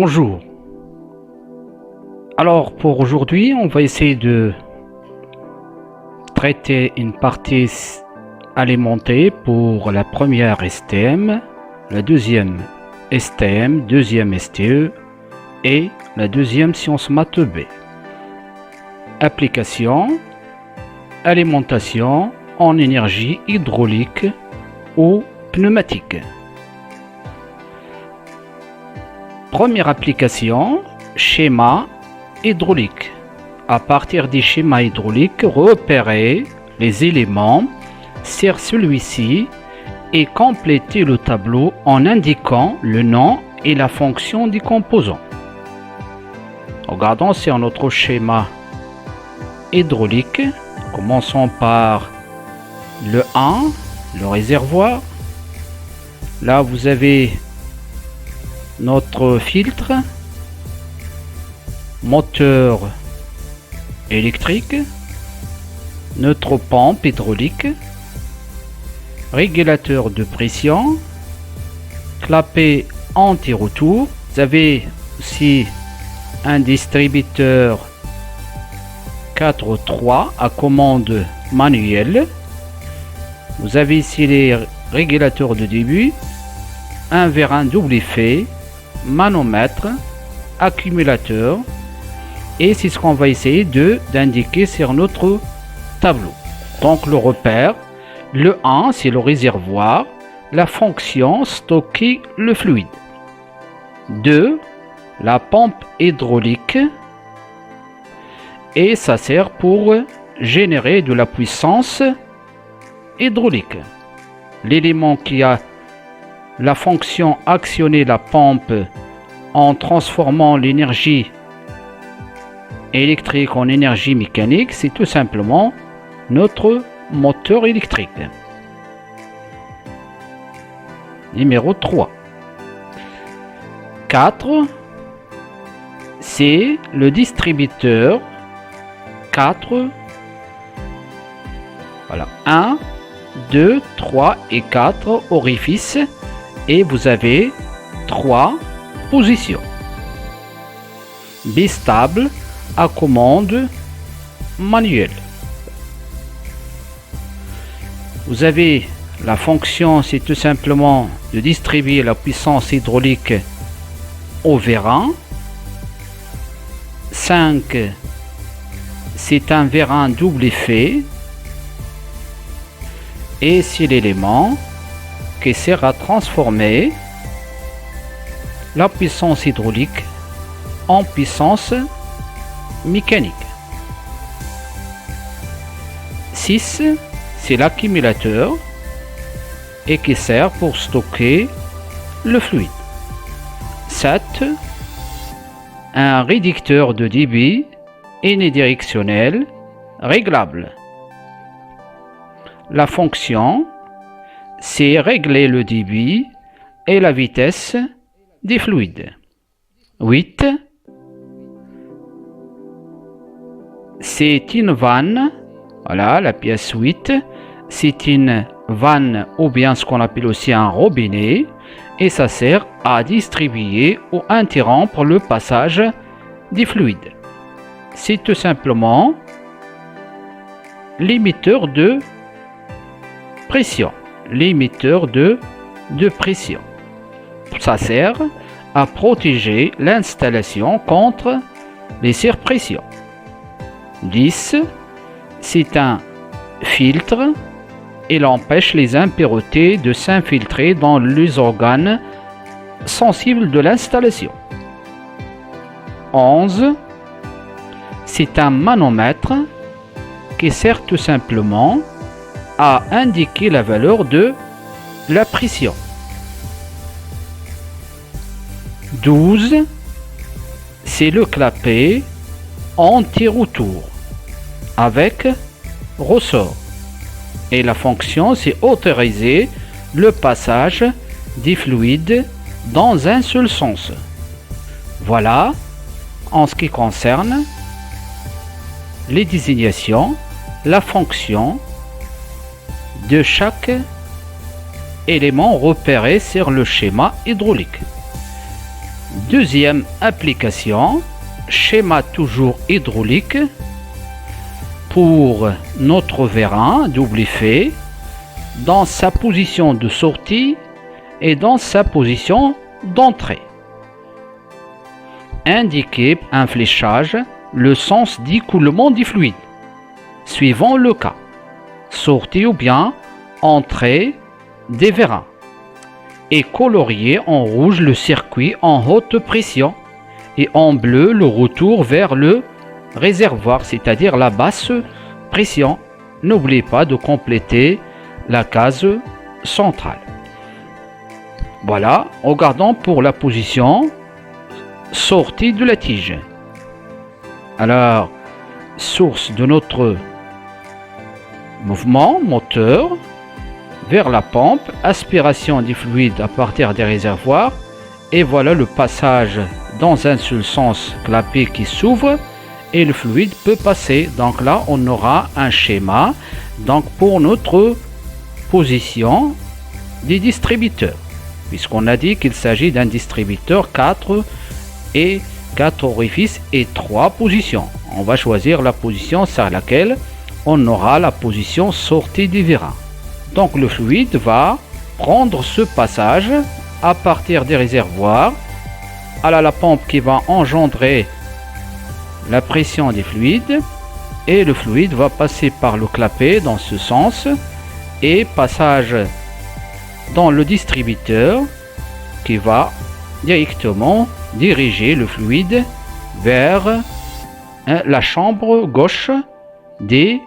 Bonjour. Alors pour aujourd'hui, on va essayer de traiter une partie alimentée pour la première STM, la deuxième STM, deuxième STE et la deuxième sciences maths B. Application, alimentation en énergie hydraulique ou pneumatique. Première application, schéma hydraulique. À partir du schéma hydraulique, repérer les éléments sur celui-ci et compléter le tableau en indiquant le nom et la fonction du composant. Regardons sur notre schéma hydraulique. Commençons par le 1, le réservoir. Là, vous avez notre filtre, moteur électrique, notre pompe hydraulique, régulateur de pression, clapet anti-retour. Vous avez aussi un distributeur 4-3 à commande manuelle. Vous avez ici les régulateurs de début, un vérin double effet, manomètre, accumulateur, et c'est ce qu'on va essayer d'indiquer sur notre tableau. Donc le repère, le 1 c'est le réservoir, la fonction stocker le fluide. 2, la pompe hydraulique, et ça sert pour générer de la puissance hydraulique. L'élément qui a la fonction actionner la pompe en transformant l'énergie électrique en énergie mécanique, c'est tout simplement notre moteur électrique. Numéro 3. 4, c'est le distributeur 4. Voilà, 1, 2, 3 et 4 orifices. Et vous avez 3 positions. Bistable à commande manuelle. Vous avez la fonction, c'est tout simplement de distribuer la puissance hydraulique au vérin. 5, c'est un vérin double effet. Et c'est l'élément qui sert à transformer la puissance hydraulique en puissance mécanique. 6, c'est l'accumulateur et qui sert pour stocker le fluide. 7, un réducteur de débit unidirectionnel réglable. La fonction, c'est régler le débit et la vitesse des fluides. 8, c'est une vanne. Voilà, la pièce 8, c'est une vanne ou bien ce qu'on appelle aussi un robinet et ça sert à distribuer ou interrompre le passage des fluides. C'est tout simplement l'émetteur de pression. L'émetteur de pression. Ça sert à protéger l'installation contre les surpressions. 10, c'est un filtre. Il empêche les impuretés de s'infiltrer dans les organes sensibles de l'installation. 11, c'est un manomètre qui sert tout simplement à indiquer la valeur de la pression. 12, c'est le clapet anti-retour avec ressort. Et la fonction, c'est autoriser le passage des fluides dans un seul sens. Voilà en ce qui concerne les désignations, la fonction de chaque élément repéré sur le schéma hydraulique. Deuxième application, schéma toujours hydraulique pour notre vérin double effet dans sa position de sortie et dans sa position d'entrée. Indiquez un fléchage le sens d'écoulement du fluide, suivant le cas, sortie ou bien entrée des vérins, et coloriez en rouge le circuit en haute pression et en bleu le retour vers le réservoir, c'est-à-dire la basse pression. N'oubliez pas de compléter la case centrale. Voilà, regardons pour la position sortie de la tige. Alors, source de notre mouvement moteur vers la pompe, aspiration du fluide à partir des réservoirs, et voilà le passage dans un seul sens clapet qui s'ouvre et le fluide peut passer. Donc là on aura un schéma donc pour notre position des distributeurs, puisqu'on a dit qu'il s'agit d'un distributeur 4 orifices et 3 positions. On va choisir la position sur laquelle on aura la position sortie du vérin. Donc le fluide va prendre ce passage à partir des réservoirs à la pompe qui va engendrer la pression des fluides, et le fluide va passer par le clapet dans ce sens et passage dans le distributeur qui va directement diriger le fluide vers la chambre gauche des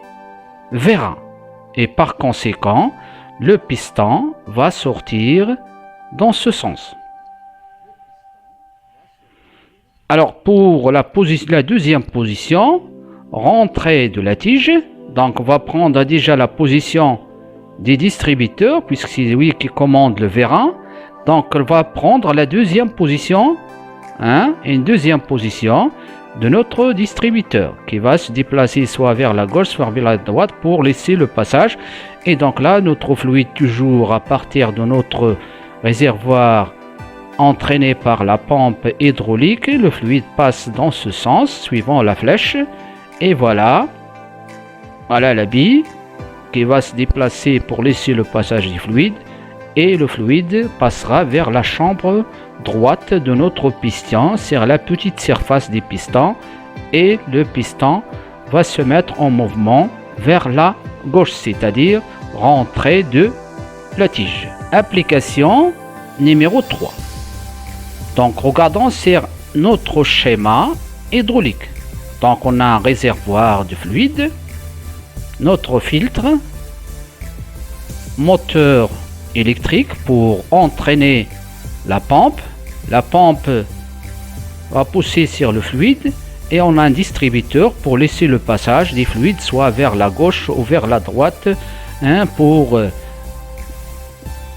vérins, et par conséquent le piston va sortir dans ce sens. Alors pour la deuxième position, rentrée de la tige, donc on va prendre déjà la position des distributeurs puisque c'est lui qui commande le vérin. Donc on va prendre la deuxième position, une deuxième position de notre distributeur qui va se déplacer soit vers la gauche soit vers la droite pour laisser le passage. Et donc là notre fluide toujours à partir de notre réservoir entraîné par la pompe hydraulique, le fluide passe dans ce sens suivant la flèche, et voilà la bille qui va se déplacer pour laisser le passage du fluide, et le fluide passera vers la chambre droite de notre piston sur la petite surface des pistons, et le piston va se mettre en mouvement vers la gauche, c'est-à-dire rentrée de la tige. Application numéro 3. Donc regardons sur notre schéma hydraulique. Donc on a un réservoir de fluide, notre filtre, moteur électrique pour entraîner la pompe. La pompe va pousser sur le fluide et on a un distributeur pour laisser le passage des fluides soit vers la gauche ou vers la droite pour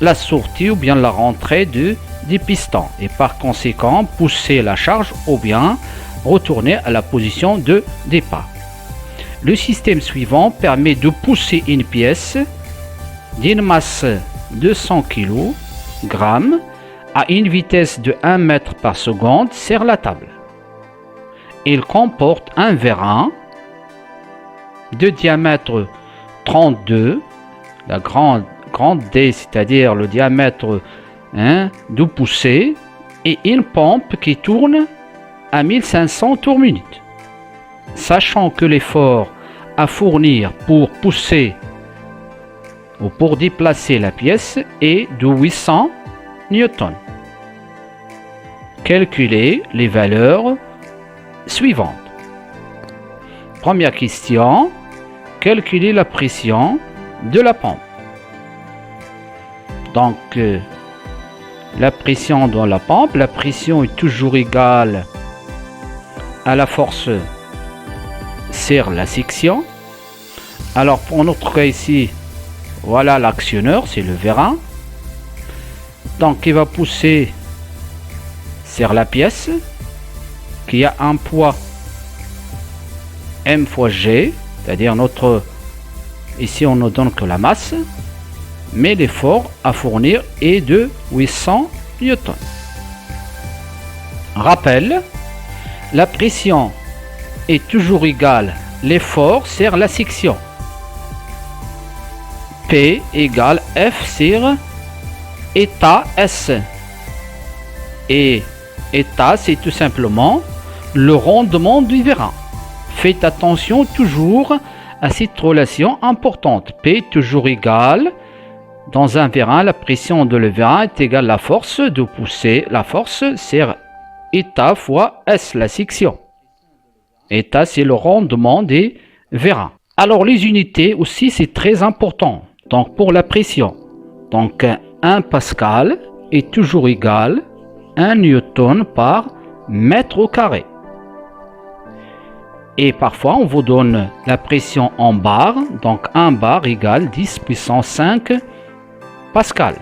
la sortie ou bien la rentrée des pistons, et par conséquent pousser la charge ou bien retourner à la position de départ. Le système suivant permet de pousser une pièce d'une masse de 100 kg à une vitesse de 1 mètre par seconde sur la table. Il comporte un vérin de diamètre 32, la grande D, c'est-à-dire le diamètre 12 poussées, et une pompe qui tourne à 1500 tours minute. Sachant que l'effort à fournir pour pousser ou pour déplacer la pièce est de 800 newtons. Calculez les valeurs suivantes. Première question, calculer la pression de la pompe. Donc la pression dans la pompe, la pression est toujours égale à la force sur la section. Alors pour notre cas ici, voilà l'actionneur, c'est le vérin. Donc il va pousser sur la pièce qui a un poids M fois G, c'est-à-dire ici on ne donne que la masse, mais l'effort à fournir est de 800 newtons. Rappel, la pression est toujours égale l'effort sur la section. P égale F sur état S. Et état, c'est tout simplement le rendement du vérin. Faites attention toujours à cette relation importante. P toujours égale, dans un vérin, la pression de le vérin est égale à la force de pousser. La force, c'est état fois S, la section. État, c'est le rendement des vérins. Alors, les unités aussi, c'est très important. Donc, pour la pression, donc 1 Pascal est toujours égal à 1 Newton par mètre au carré. Et parfois, on vous donne la pression en bar, donc 1 bar égale 10 puissance 5 Pascal.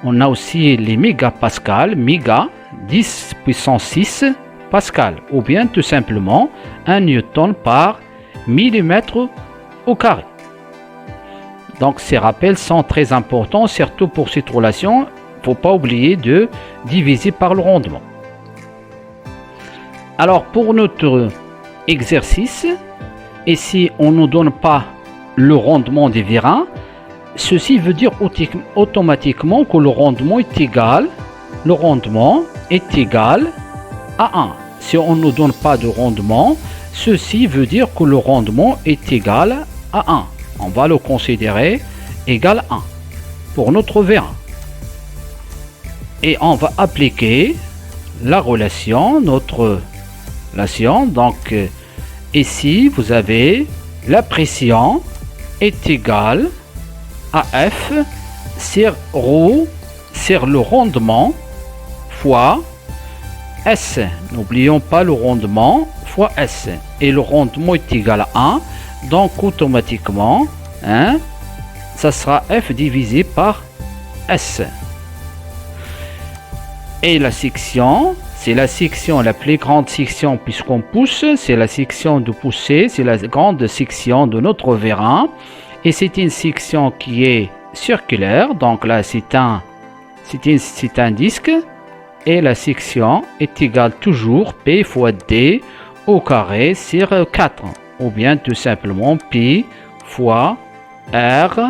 On a aussi les mégapascales, méga 10 puissance 6 Pascal, ou bien tout simplement 1 Newton par millimètre au carré. Donc ces rappels sont très importants, surtout pour cette relation. Il ne faut pas oublier de diviser par le rendement. Alors pour notre exercice, ici on ne nous donne pas le rendement des vérins, ceci veut dire automatiquement que le rendement est égal à 1. Si on ne nous donne pas de rendement, ceci veut dire que le rendement est égal à 1. On va le considérer égal à 1 pour notre vérin. Et on va appliquer la relation, notre relation. Donc ici, vous avez la pression est égale à F sur ρ sur le rendement fois S. N'oublions pas le rendement fois S. Et le rendement est égal à 1. Donc automatiquement, ça sera F divisé par S. Et la section, c'est la section, la plus grande section puisqu'on pousse, c'est la section de poussée, c'est la grande section de notre vérin. Et c'est une section qui est circulaire, donc là c'est un disque. Et la section est égale toujours P fois D au carré sur 4. Ou bien tout simplement pi fois r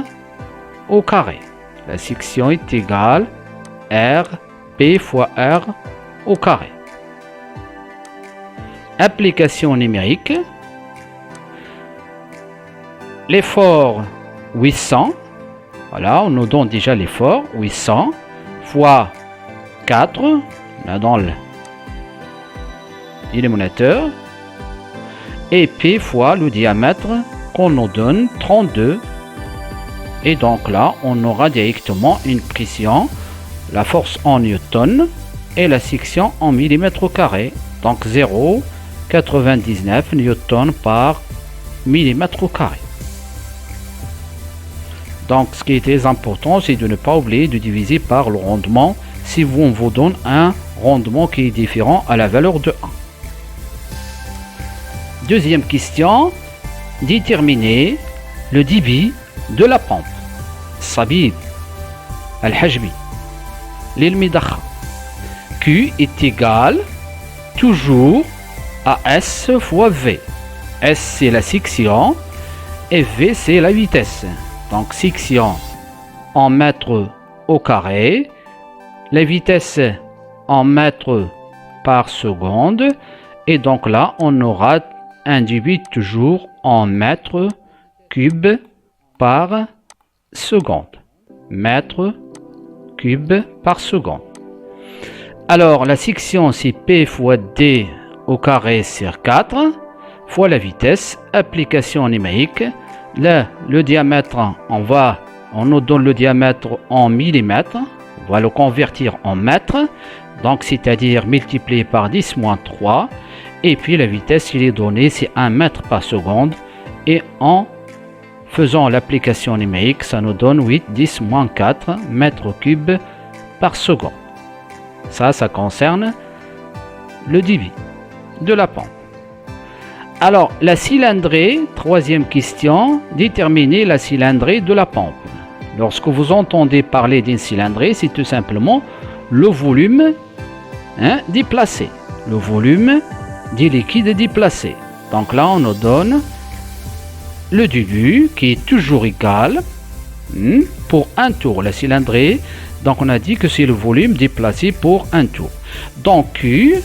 au carré. La section est égale r p fois r au carré. Application numérique. L'effort 800, voilà, on nous donne déjà l'effort 800 fois 4, là dans le dénominateur, et P fois le diamètre qu'on nous donne 32. Et donc là, on aura directement une pression, la force en newton et la section en millimètre au carré. Donc 0,99 newton par millimètre au carré. Donc ce qui est très important, c'est de ne pas oublier de diviser par le rendement si on vous donne un rendement qui est différent à la valeur de 1. Deuxième question, déterminer le débit de la pompe. Sabib, al-hajbi, l'ilmidakha. Q est égal toujours à S fois V. S c'est la section et V c'est la vitesse. Donc section en mètres au carré, la vitesse en mètres par seconde, et donc là on aura un débit toujours en mètres cubes par seconde. Mètres cubes par seconde. Alors la section c'est P fois D au carré sur 4 fois la vitesse. Application numérique. Là le diamètre, on nous donne le diamètre en millimètres. On va le convertir en mètres. Donc c'est-à-dire multiplié par 10 moins 3. Et puis la vitesse il est donné, c'est 1 mètre par seconde. Et en faisant l'application numérique, ça nous donne 8, 10 moins 4 mètres cubes par seconde. Ça concerne le débit de la pompe. Alors, la cylindrée, troisième question, déterminer la cylindrée de la pompe. Lorsque vous entendez parler d'une cylindrée, c'est tout simplement le volume déplacé. Le volume du liquide déplacé. Donc là, on nous donne le début qui est toujours égal pour un tour. La cylindrée, donc on a dit que c'est le volume déplacé pour un tour. Donc Q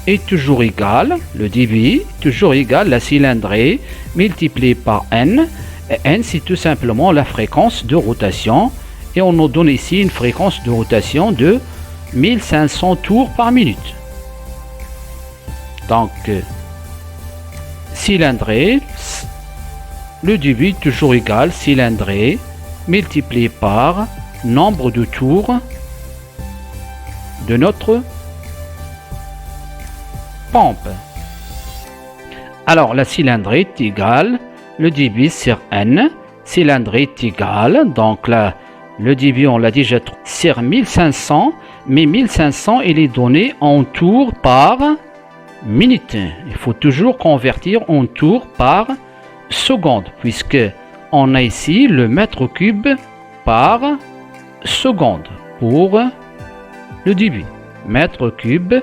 est toujours égal, le débit toujours égal, la cylindrée multipliée par N. Et N, c'est tout simplement la fréquence de rotation. Et on nous donne ici une fréquence de rotation de 1500 tours par minute. Donc, cylindrée, le débit toujours égal, cylindrée multiplié par nombre de tours de notre pompe. Alors, la cylindrée est égale, le débit sur N, cylindrée est égale, donc là, le débit, on l'a déjà sur 1500, mais 1500, il est donné en tours par minute. Il faut toujours convertir en tours par seconde, puisque on a ici le mètre cube par seconde pour le débit. Mètre cube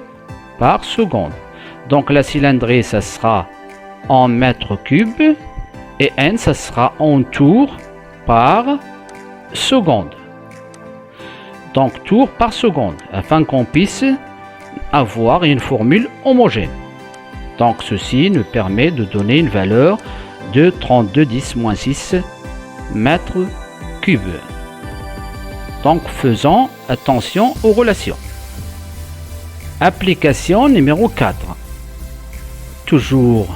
par seconde. Donc la cylindrée, ça sera en mètre cube et N, ça sera en tours par seconde. Donc tours par seconde, afin qu'on puisse avoir une formule homogène. Donc ceci nous permet de donner une valeur de 3210-6 mètres cubes. Donc faisons attention aux relations. Application numéro 4. Toujours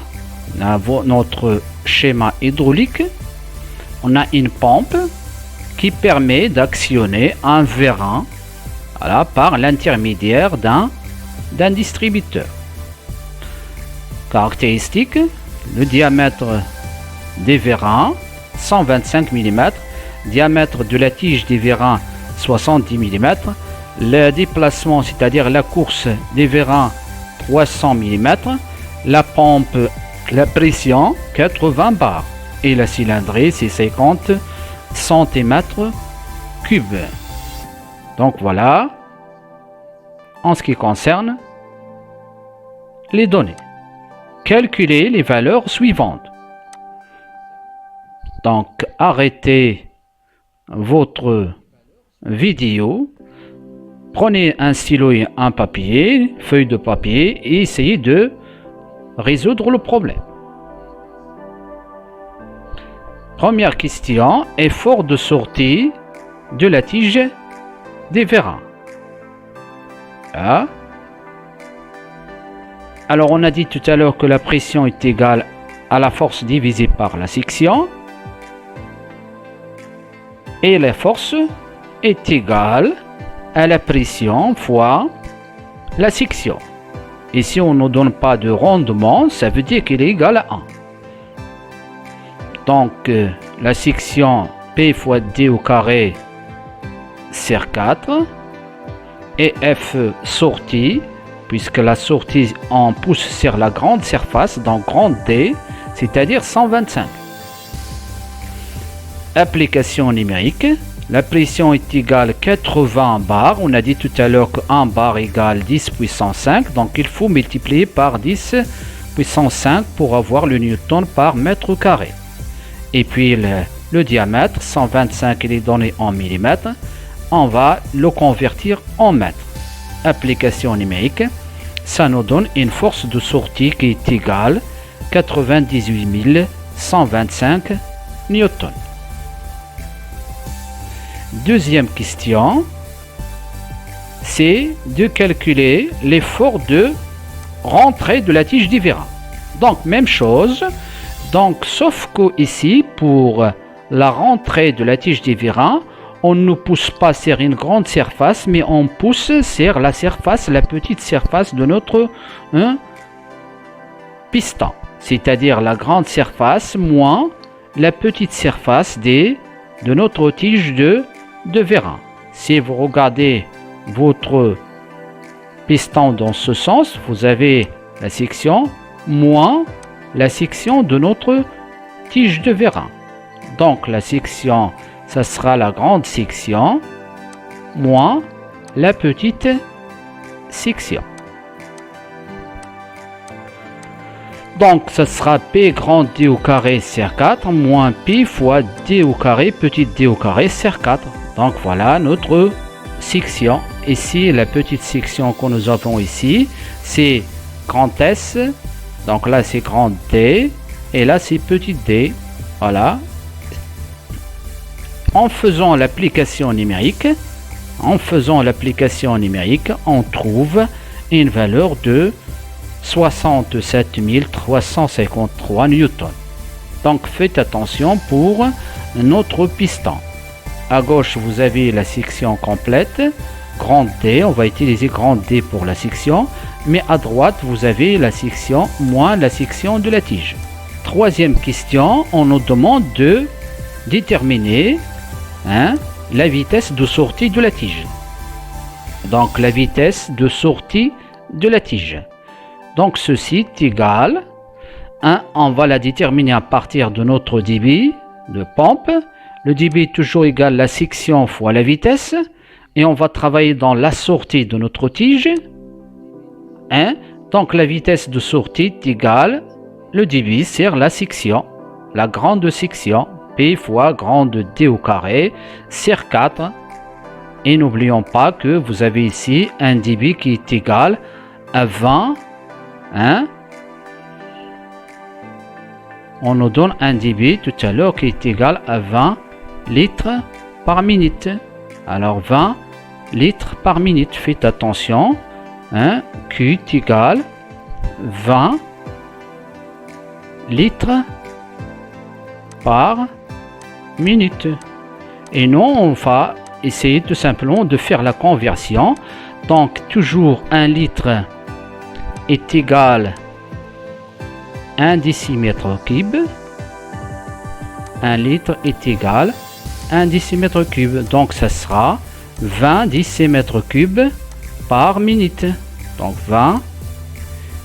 notre schéma hydraulique. On a une pompe qui permet d'actionner un vérin par l'intermédiaire d'un distributeur. Caractéristiques: le diamètre des vérins 125 mm, diamètre de la tige des vérins 70 mm, le déplacement, c'est-à-dire la course des vérins 300 mm, la pompe, la pression 80 bars et la cylindrée c'est 50 cm3. Donc voilà en ce qui concerne les données. Calculez les valeurs suivantes. Donc arrêtez votre vidéo, prenez un stylo et un papier, feuille de papier et essayez de résoudre le problème. Première question, effort de sortie de la tige des vérins. Là. Alors on a dit tout à l'heure que la pression est égale à la force divisée par la section. Et la force est égale à la pression fois la section. Et si on ne donne pas de rendement, ça veut dire qu'il est égal à 1. Donc la section P fois D au carré sur 4 et F sortie, puisque la sortie on pousse sur la grande surface, donc grande D, c'est-à-dire 125. Application numérique. La pression est égale à 80 bars. On a dit tout à l'heure que 1 bar égale 10 puissance 5. Donc il faut multiplier par 10 puissance 5 pour avoir le newton par mètre carré. Et puis le diamètre, 125, il est donné en millimètres. On va le convertir en mètres. Application numérique. Ça nous donne une force de sortie qui est égale à 98 125 newtons. Deuxième question, c'est de calculer l'effort de rentrée de la tige du vérin. Donc même chose, donc sauf que ici pour la rentrée de la tige du vérin, on ne pousse pas sur une grande surface, mais on pousse sur la surface, la petite surface de notre piston, c'est-à-dire la grande surface moins la petite surface de notre tige de vérin. Si vous regardez votre piston dans ce sens, vous avez la section moins la section de notre tige de vérin. Donc la section, ça sera la grande section moins la petite section. Donc, ça sera P grand D au carré sur 4 moins P fois D au carré petit d au carré sur 4. Donc, voilà notre section. Ici, la petite section que nous avons ici, c'est grand S. Donc là, c'est grand D. Et là, c'est petit d. Voilà. En faisant l'application numérique, on trouve une valeur de 67 353 newtons. Donc faites attention pour notre piston. À gauche, vous avez la section complète, grand D, on va utiliser grand D pour la section, mais à droite, vous avez la section moins la section de la tige. Troisième question, on nous demande de déterminer la vitesse de sortie de la tige. Donc la vitesse de sortie de la tige. Donc ceci est égal, on va la déterminer à partir de notre débit de pompe. Le débit est toujours égal à la section fois la vitesse. Et on va travailler dans la sortie de notre tige. Donc la vitesse de sortie est égale le débit sur la section, la grande section, P fois grande D au carré sur 4. Et n'oublions pas que vous avez ici un débit qui est égal à 20. On nous donne un débit tout à l'heure qui est égal à 20 litres par minute. Alors 20 litres par minute, faites attention. Q est égal 20 litres par minute. Et nous, on va essayer tout simplement de faire la conversion. Donc toujours 1 litre est égal à 1 décimètre cube. 1 litre est égal à 1 décimètre cube. Donc ça sera 20 décimètres cubes par minute. Donc 20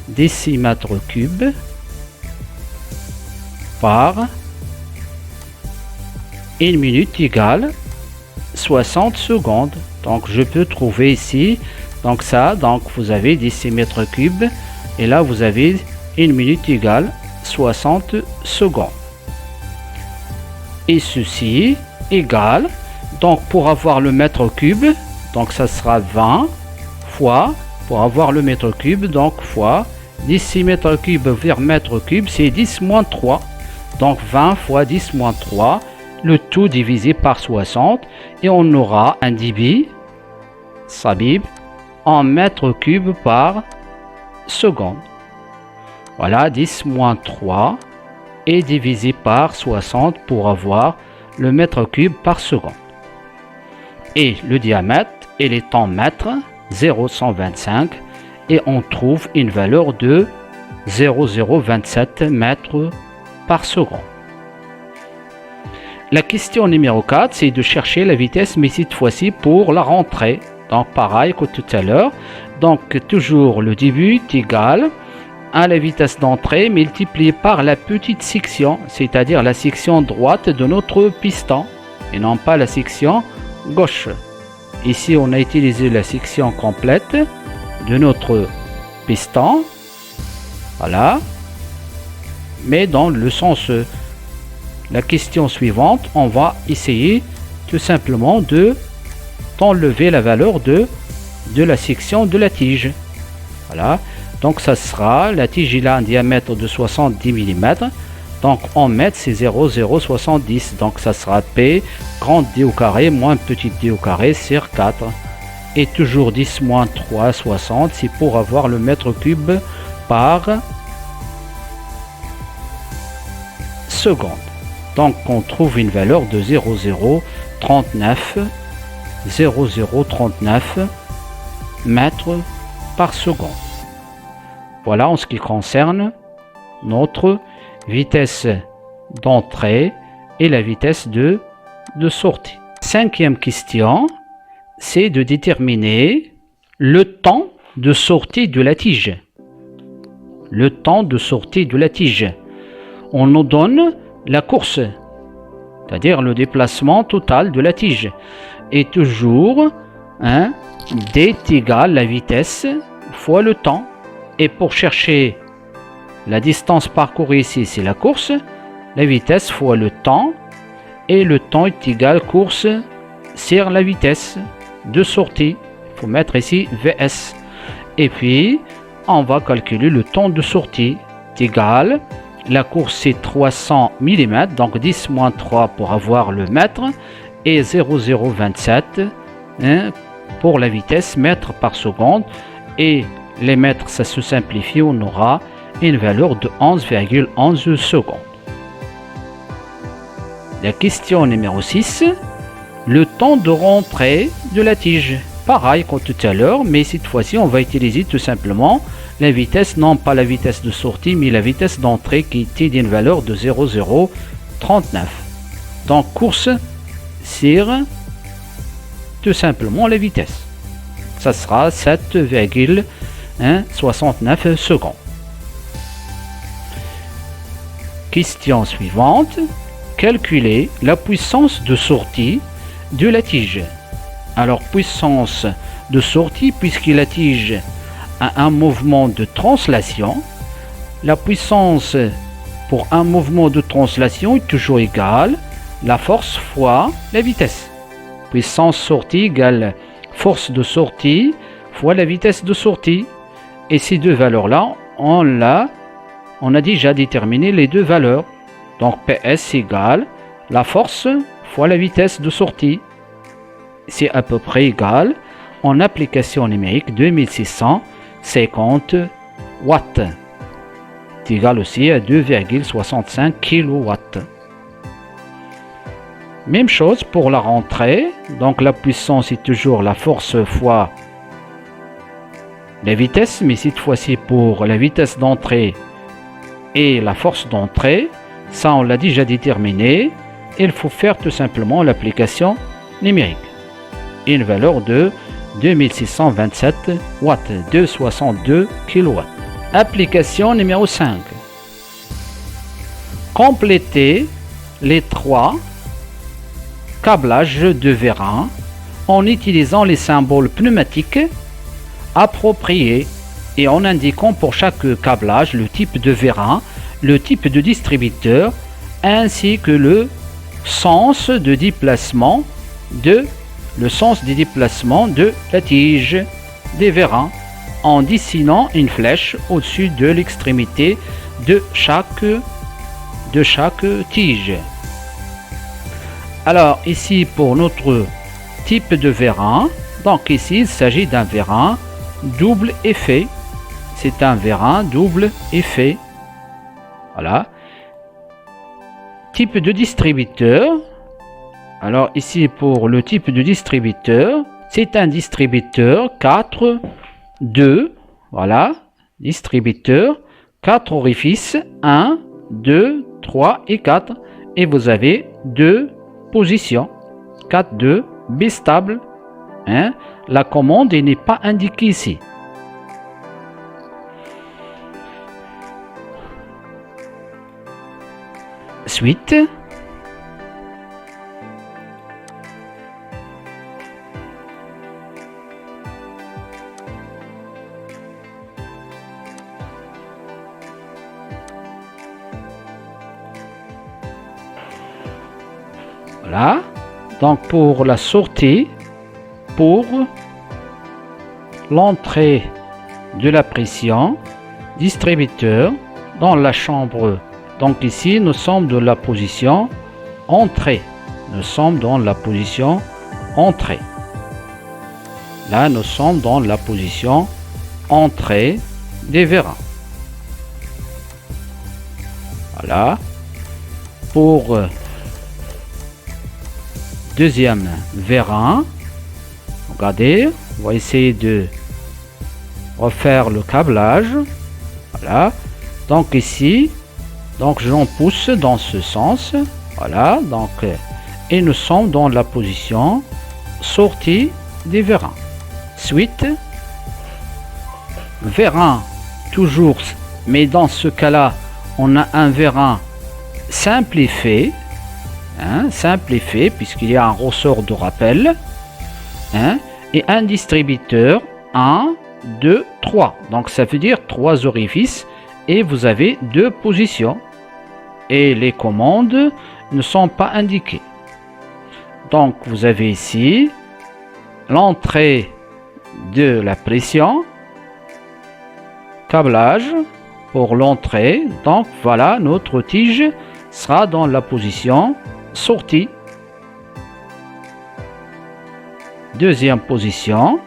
décimètres cubes par 1 minute égale 60 secondes. Donc je peux trouver ici, donc ça, donc vous avez décimètres cubes et là vous avez 1 minute égale 60 secondes. Et ceci égale, donc pour avoir le mètre cube, donc ça sera 20 fois, pour avoir le mètre cube, donc fois décimètre cube vers mètre cube, c'est 10 moins 3. Donc 20 fois 10 moins 3, le tout divisé par 60, et on aura un débit, sabib, en mètre cube par seconde. Voilà, 10 moins 3 est divisé par 60 pour avoir le mètre cube par seconde. Et le diamètre, il est en mètres, 0,125, et on trouve une valeur de 0,027 mètres par seconde. La question numéro 4, c'est de chercher la vitesse, mais cette fois-ci pour la rentrée. Donc pareil que tout à l'heure. Donc toujours le début est égal à la vitesse d'entrée multipliée par la petite section, c'est-à-dire la section droite de notre piston, et non pas la section gauche. Ici, on a utilisé la section complète de notre piston. Voilà. Mais dans le sens, la question suivante, on va essayer tout simplement d'enlever la valeur de la section de la tige. Voilà. Donc ça sera, la tige il a un diamètre de 70 mm. Donc en mètres c'est 0,070. Donc ça sera P grand D au carré moins petit d au carré sur 4. Et toujours 10 moins 3, 60. C'est pour avoir le mètre cube par seconde. Donc on trouve une valeur de 0,039 mètres par seconde. Voilà en ce qui concerne notre vitesse d'entrée et la vitesse de sortie. Cinquième question, c'est de déterminer le temps de sortie de la tige. Le temps de sortie de la tige. On nous donne la course, c'est-à-dire le déplacement total de la tige. Et toujours, hein, D est égal la vitesse fois le temps. Et pour chercher la distance parcourue ici, c'est la course, la vitesse fois le temps, et le temps est égal course sur la vitesse de sortie. Il faut mettre ici VS. Et puis, on va calculer le temps de sortie. C'est égal, la course c'est 300 mm, donc 10 moins 3 pour avoir le mètre, et 0,027 hein, pour la vitesse mètre par seconde. Et les mètres, ça se simplifie, on aura une valeur de 11,11 secondes. La question numéro 6, le temps de rentrée de la tige. Pareil comme tout à l'heure, mais cette fois-ci, on va utiliser tout simplement la vitesse, non pas la vitesse de sortie, mais la vitesse d'entrée qui était d'une valeur de 0,039. Donc, course sur tout simplement la vitesse. Ça sera 7,69 secondes. Question suivante. Calculer la puissance de sortie de la tige. Alors, puissance de sortie, puisque la tige a un mouvement de translation, la puissance pour un mouvement de translation est toujours égale la force fois la vitesse. Puissance sortie égale force de sortie fois la vitesse de sortie. Et ces deux valeurs-là, on a déjà déterminé les deux valeurs. Donc PS égale la force fois la vitesse de sortie. C'est à peu près égal en application numérique 2650 watts. C'est égal aussi à 2,65 kW. Même chose pour la rentrée. Donc la puissance est toujours la force fois la vitesse, mais cette fois-ci pour la vitesse d'entrée et la force d'entrée, ça on l'a déjà déterminé. Il faut faire tout simplement l'application numérique. Une valeur de 2627 watts, 262 kW. Application numéro 5. Compléter les trois câblages de vérin en utilisant les symboles pneumatiques appropriés et en indiquant pour chaque câblage le type de vérin, le type de distributeur ainsi que le sens de déplacement de la tige des vérins en dessinant une flèche au-dessus de l'extrémité de chaque tige. Alors ici pour notre type de vérin, donc ici il s'agit d'un vérin double effet. C'est un vérin double effet. Voilà. Type de distributeur. Alors ici pour le type de distributeur, c'est un distributeur 4, 2. Voilà. Distributeur 4 orifices 1, 2, 3 et 4. Et vous avez deux positions. 4, 2, bistable. Hein? La commande n'est pas indiquée ici. Suite. Voilà. Donc pour la sortie, pour l'entrée de la pression, distributeur dans la chambre. Donc ici, nous sommes dans la position entrée. Nous sommes dans la position entrée. Là, nous sommes dans la position entrée des vérins. Voilà. Pour deuxième vérin, regardez, on va essayer de refaire le câblage. Voilà. Donc ici, donc j'en pousse dans ce sens. Voilà. Donc, et nous sommes dans la position sortie des vérins. Suite, vérin toujours, mais dans ce cas-là, on a un vérin simplifié. Simplifié puisqu'il y a un ressort de rappel, et un distributeur 1, 2, 3. Donc ça veut dire 3 orifices et vous avez 2 positions. Et les commandes ne sont pas indiquées. Donc vous avez ici l'entrée de la pression, câblage pour l'entrée. Donc voilà, notre tige sera dans la position sortie. Deuxième position,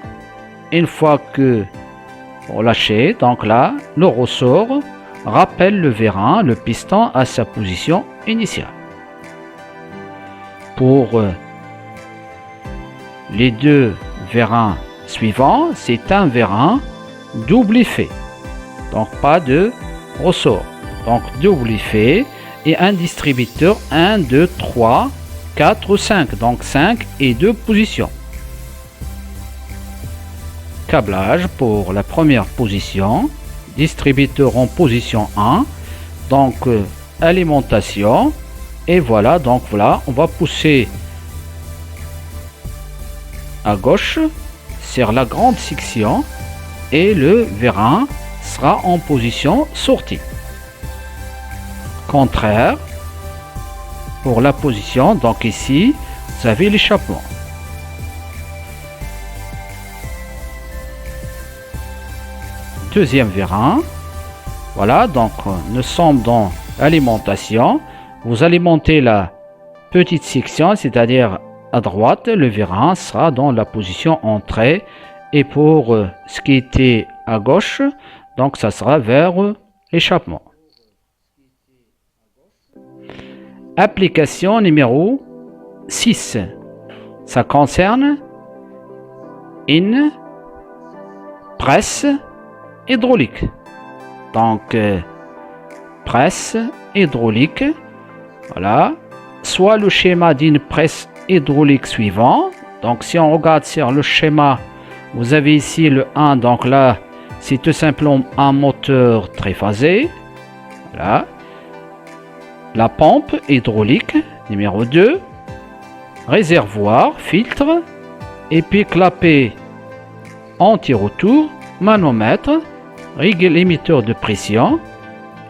une fois que vous lâchez, donc là, le ressort rappelle le vérin, le piston à sa position initiale. Pour les deux vérins suivants, c'est un vérin double effet, donc pas de ressort. Donc double effet et un distributeur 1, 2, 3, 4, 5, donc 5 et 2 positions. Câblage pour la première position, distributeur en position 1, donc alimentation, et voilà, donc voilà, on va pousser à gauche sur la grande section et le vérin sera en position sortie. Contraire pour la position, donc ici vous avez l'échappement. Deuxième vérin, voilà, donc nous sommes dans alimentation. Vous alimentez la petite section, c'est-à-dire à droite, le vérin sera dans la position entrée, et pour ce qui était à gauche, donc ça sera vers l'échappement. Application numéro 6, ça concerne une presse hydraulique. Donc presse hydraulique, voilà, soit le schéma d'une presse hydraulique suivant. Donc si on regarde sur le schéma, vous avez ici le 1, donc là c'est tout simplement un moteur triphasé, voilà, la pompe hydraulique numéro 2, réservoir, filtre, et puis clapet anti-retour, manomètre, régulateur de pression,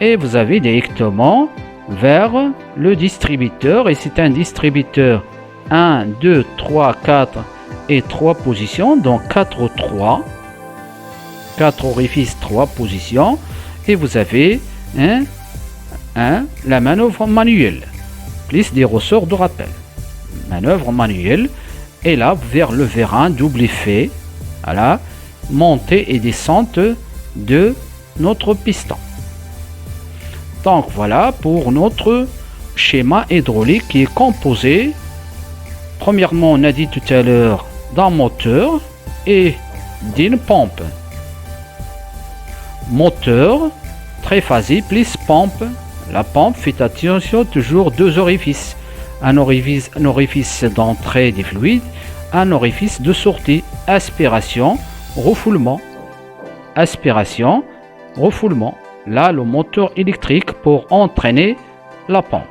et vous avez directement vers le distributeur, et c'est un distributeur 1, 2, 3, 4 et 3 positions, donc 4 orifices, 3 positions, et vous avez la manœuvre manuelle, plus des ressorts de rappel. Manœuvre manuelle, et là vers le vérin double effet, voilà, montée et descente de notre piston. Donc voilà pour notre schéma hydraulique qui est composé, premièrement on a dit tout à l'heure, d'un moteur et d'une pompe. Moteur triphasé plus pompe. La pompe, fait attention, toujours 2 orifices. Un orifice d'entrée des fluides, un orifice de sortie. Aspiration, refoulement. Aspiration, refoulement. Là, le moteur électrique pour entraîner la pompe.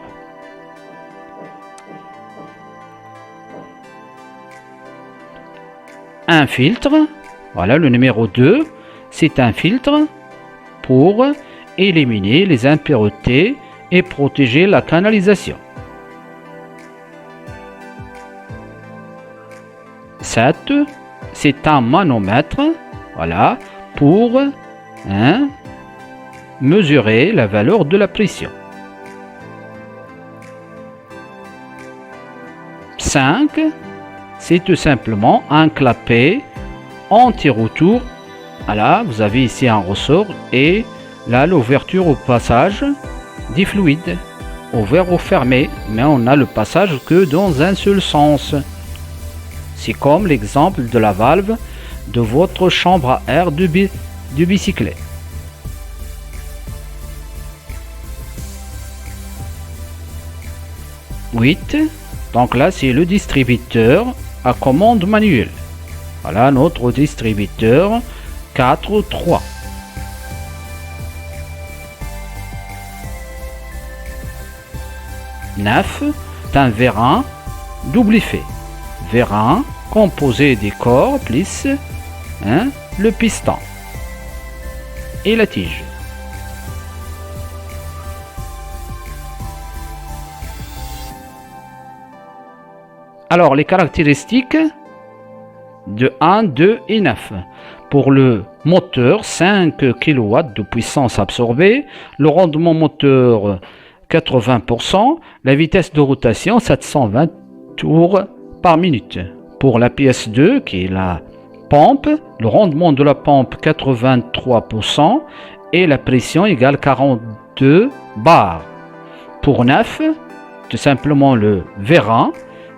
Un filtre, voilà le numéro 2, c'est un filtre pour éliminer les impuretés et protéger la canalisation. 7, c'est un manomètre, voilà, pour mesurer la valeur de la pression. 5, c'est tout simplement un clapet anti-retour. Voilà, vous avez ici un ressort et là l'ouverture au passage des fluides, ouvert ou fermé, mais on a le passage que dans un seul sens. C'est comme l'exemple de la valve de votre chambre à air de bicyclette. Huit, donc là c'est le distributeur à commande manuelle. Voilà notre distributeur 4-3. 9, c'est un vérin double effet. Vérin composé des corps plus le piston et la tige. Alors, les caractéristiques de 1, 2 et 9. Pour le moteur, 5 kW de puissance absorbée, le rendement moteur 80%, la vitesse de rotation 720 tours par minute. Pour la pièce 2, qui est la pompe, le rendement de la pompe 83% et la pression égale 42 bars. Pour 9, tout simplement le vérin,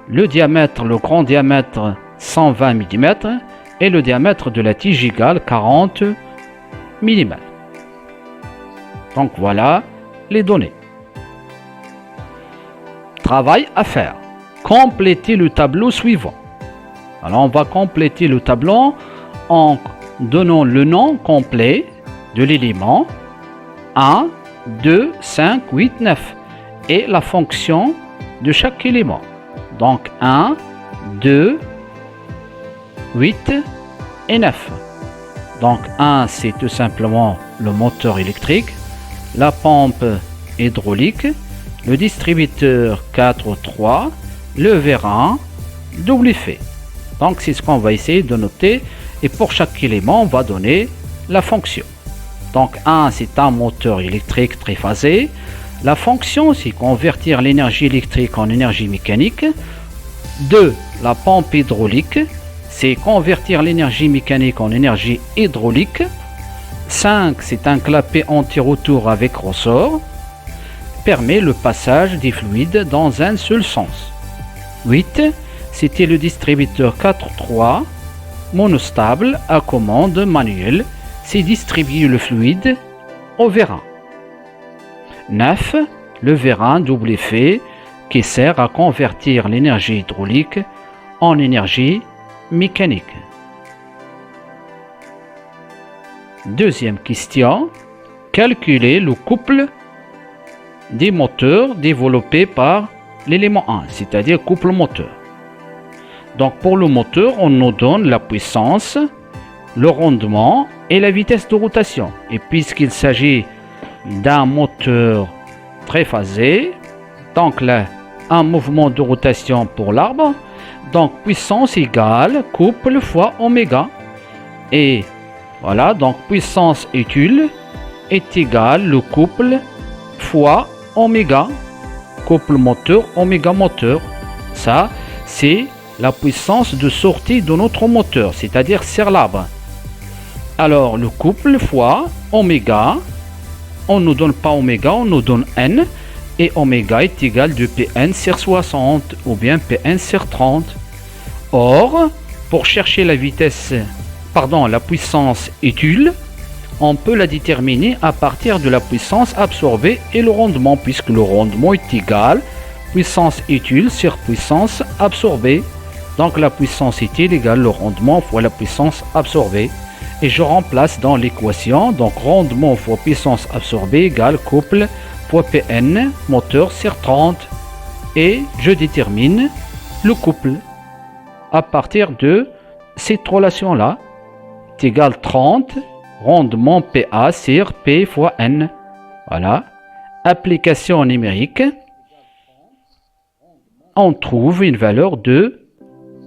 le diamètre, le grand diamètre 120 mm et le diamètre de la tige égale 40 mm. Donc voilà les données. Travail à faire. Compléter le tableau suivant. Alors on va compléter le tableau en donnant le nom complet de l'élément 1, 2, 5, 8, 9 et la fonction de chaque élément. Donc 1, 2, 8 et 9. Donc 1 c'est tout simplement le moteur électrique, la pompe hydraulique, le distributeur 4-3, le vérin, double effet. Donc c'est ce qu'on va essayer de noter et pour chaque élément on va donner la fonction. Donc 1 c'est un moteur électrique triphasé. La fonction c'est convertir l'énergie électrique en énergie mécanique. 2. La pompe hydraulique c'est convertir l'énergie mécanique en énergie hydraulique. 5. C'est un clapet anti-retour avec ressort. Permet le passage des fluides dans un seul sens. 8. C'était le distributeur 4-3 monostable à commande manuelle. C'est distribuer le fluide au vérin. 9. Le vérin double effet qui sert à convertir l'énergie hydraulique en énergie mécanique. Deuxième question. Calculer le couple des moteurs développés par l'élément 1, c'est-à-dire couple moteur. Donc pour le moteur, on nous donne la puissance, le rendement et la vitesse de rotation. Et puisqu'il s'agit d'un moteur triphasé, donc là, un mouvement de rotation pour l'arbre, donc puissance égale couple fois oméga. Et voilà, donc puissance utile est égale le couple fois oméga, couple moteur, oméga moteur. Ça, c'est la puissance de sortie de notre moteur, c'est-à-dire sur l'arbre. Alors, le couple fois oméga, on ne nous donne pas oméga, on nous donne n, et oméga est égal de Pn sur 60, ou bien Pn sur 30. Or, pour chercher la puissance utile, on peut la déterminer à partir de la puissance absorbée et le rendement, puisque le rendement est égal puissance utile sur puissance absorbée. Donc la puissance utile égale le rendement fois la puissance absorbée. Et je remplace dans l'équation, donc rendement fois puissance absorbée égale couple fois Pn moteur sur 30. Et je détermine le couple à partir de cette relation-là. C'est égal 30, rendement PA sur P fois N. Voilà. Application numérique. On trouve une valeur de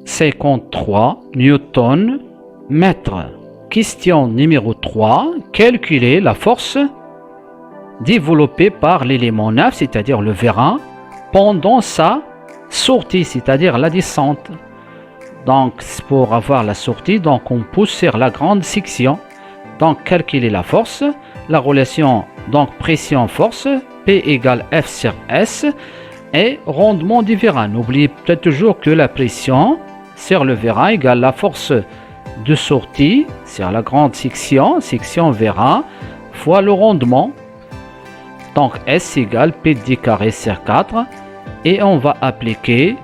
53 newton mètre. Question numéro 3. Calculer la force développée par l'élément 9, c'est-à-dire le vérin, pendant sa sortie, c'est-à-dire la descente. Donc, pour avoir la sortie, donc on pousse sur la grande section. Donc, calculer la force, la relation donc pression-force, P égale F sur S, et rendement du vérin. N'oubliez peut-être toujours que la pression sur le vérin égale la force de sortie sur la grande section, section vérin, fois le rendement. Donc S égale P d carré sur 4, et on va appliquer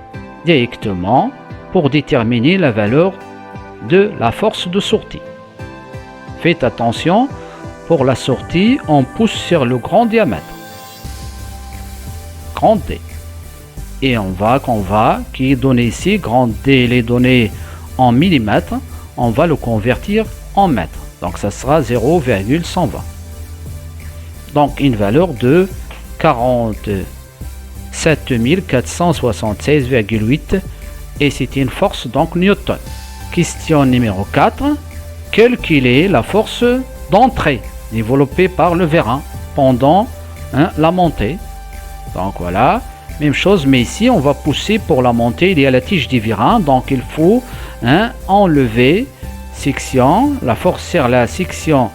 directement pour déterminer la valeur de la force de sortie. Faites attention, pour la sortie, on pousse sur le grand diamètre. Grand D. et qui est donné ici, grand D, il est donné en millimètres, on va le convertir en mètres. Donc ça sera 0,120. Donc une valeur de 47 476,8 et c'est une force donc Newton. Question numéro 4. Calculer la force d'entrée développée par le vérin pendant la montée. Donc voilà, même chose, mais ici on va pousser pour la montée, il y a la tige du vérin, donc il faut enlever section, la force sur la section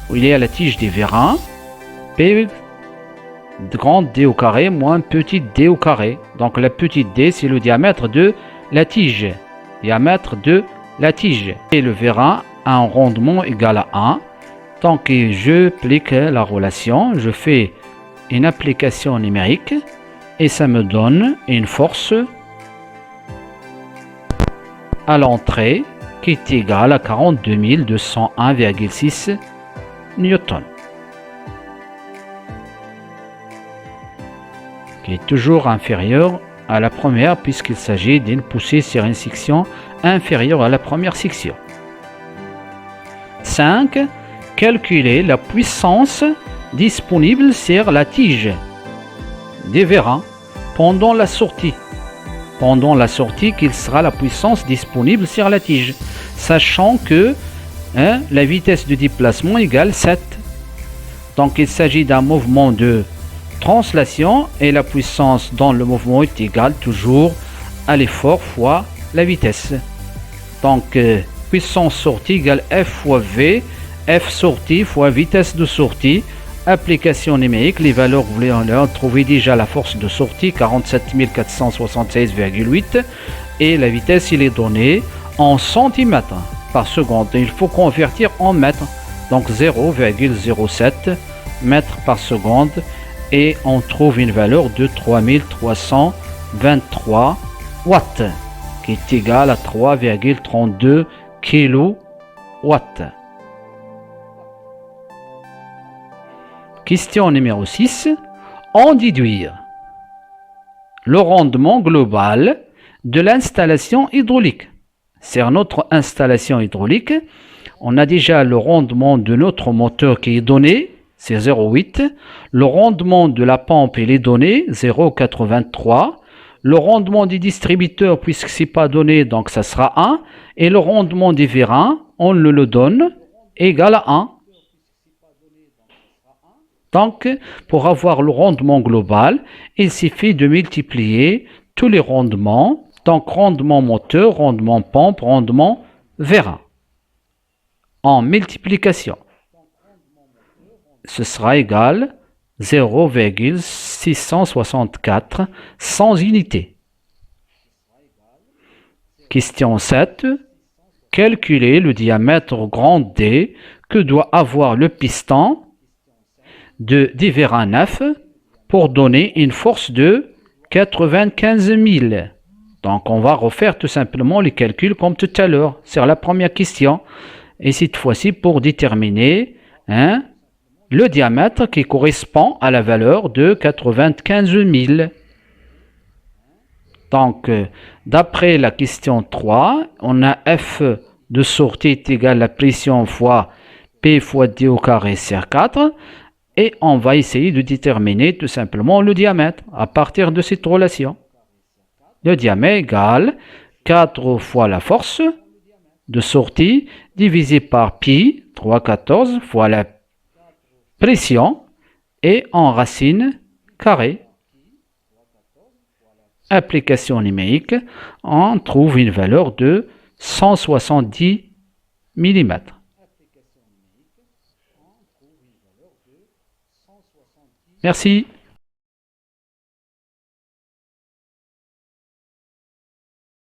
où il y a la tige du vérin, P grande D au carré moins petite d au carré. Donc la petite d c'est le diamètre de la tige. Diamètre de la tige. Et le vérin a un rendement égal à 1. Donc je applique la relation, je fais une application numérique et ça me donne une force à l'entrée qui est égale à 42 201,6 newtons. Qui est toujours inférieur à la première puisqu'il s'agit d'une poussée sur une section inférieure à la première section. 5. Calculer la puissance disponible sur la tige des vérins pendant la sortie. Pendant la sortie, quelle sera la puissance disponible sur la tige, sachant que la vitesse de déplacement égale 7. Donc il s'agit d'un mouvement de translation et la puissance dans le mouvement est égale toujours à l'effort fois la vitesse. Donc puissance sortie égale F fois V, F sortie fois vitesse de sortie. Application numérique, les valeurs, vous voulez trouver déjà la force de sortie 47 476,8 et la vitesse il est donné en centimètres par seconde. Il faut convertir en mètres, donc 0,07 mètres par seconde et on trouve une valeur de 3323 watts qui est égale à 3,32 kilowatts. Question numéro 6. En déduire le rendement global de l'installation hydraulique. C'est notre installation hydraulique. On a déjà le rendement de notre moteur qui est donné, c'est 0,8. Le rendement de la pompe, il est donné, 0,83. Le rendement des distributeurs, puisque ce n'est pas donné, donc ça sera 1. Et le rendement des vérins, on le donne, égal à 1. Donc, pour avoir le rendement global, il suffit de multiplier tous les rendements. Donc, rendement moteur, rendement pompe, rendement vérin. En multiplication. Ce sera égal 0,664 100 unités. Question 7. Calculer le diamètre grand D que doit avoir le piston de vérin 9 pour donner une force de 95 000. Donc on va refaire tout simplement les calculs comme tout à l'heure sur la première question et cette fois-ci pour déterminer le diamètre qui correspond à la valeur de 95 000. Donc d'après la question 3, on a F de sortie est égal à la pression fois P fois D au carré sur 4. Et on va essayer de déterminer tout simplement le diamètre à partir de cette relation. Le diamètre égale 4 fois la force de sortie divisé par pi, 3,14 fois la pression et en racine carrée. Application numérique, on trouve une valeur de 170 mm. Merci.